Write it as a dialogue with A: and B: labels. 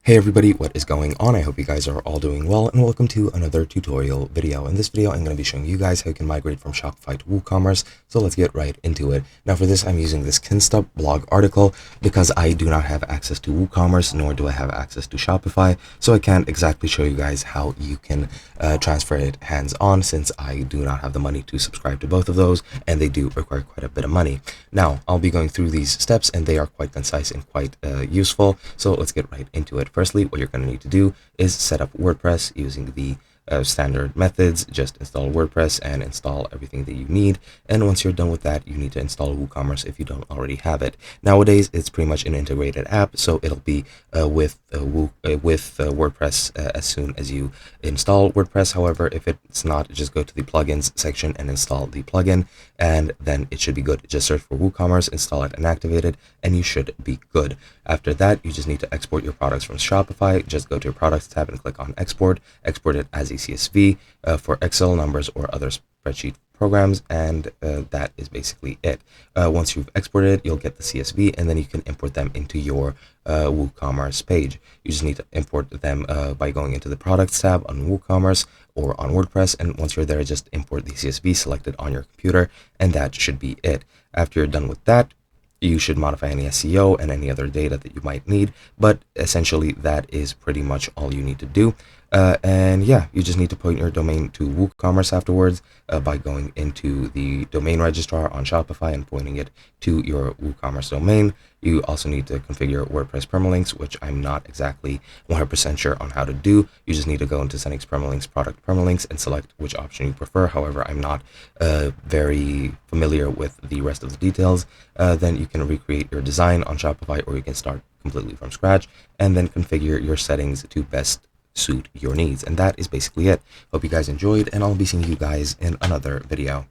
A: Hey everybody, what is going on? I hope you guys are all doing well, and welcome to another tutorial video. In this video, I'm going to be showing you guys how you can migrate from Shopify to WooCommerce, so let's get right into it. Now for this, I'm using this Kinsta blog article because I do not have access to WooCommerce, nor do I have access to Shopify, so I can't exactly show you guys how you can transfer it hands-on, since I do not have the money to subscribe to both of those, and they do require quite a bit of money. Now, I'll be going through these steps, and they are quite concise and quite useful, so let's get right into it. Firstly, what you're going to need to do is set up WordPress using the standard methods. Just install WordPress and install everything that you need. And once you're done with that, you need to install WooCommerce if you don't already have it. Nowadays, it's pretty much an integrated app, so it'll be with WordPress as soon as you install WordPress. However, if it's not, just go to the plugins section and install the plugin, and then it should be good. Just search for WooCommerce, install it and activate it, and you should be good. After that, you just need to export your products from Shopify. Just go to your products tab and click on export it as a CSV for Excel, numbers, or other spreadsheet programs, and that is basically it. Once you've exported it, you'll get the CSV, and then you can import them into your WooCommerce page. You just need to import them by going into the products tab on WooCommerce or on WordPress, and once you're there, just import the CSV selected on your computer, and that should be it. After you're done with that, you should modify any SEO and any other data that you might need, but essentially that is pretty much all you need to do. And yeah, you just need to point your domain to WooCommerce afterwards by going into the domain registrar on Shopify and pointing it to your WooCommerce domain. You also need to configure WordPress permalinks, which I'm not exactly 100% sure on how to do. You just need to go into settings, permalinks, product permalinks, and select which option you prefer. However, I'm not very familiar with the rest of the details. Then you can recreate your design on Shopify, or you can start completely from scratch and then configure your settings to best suit your needs. And that is basically it. Hope you guys enjoyed, and I'll be seeing you guys in another video.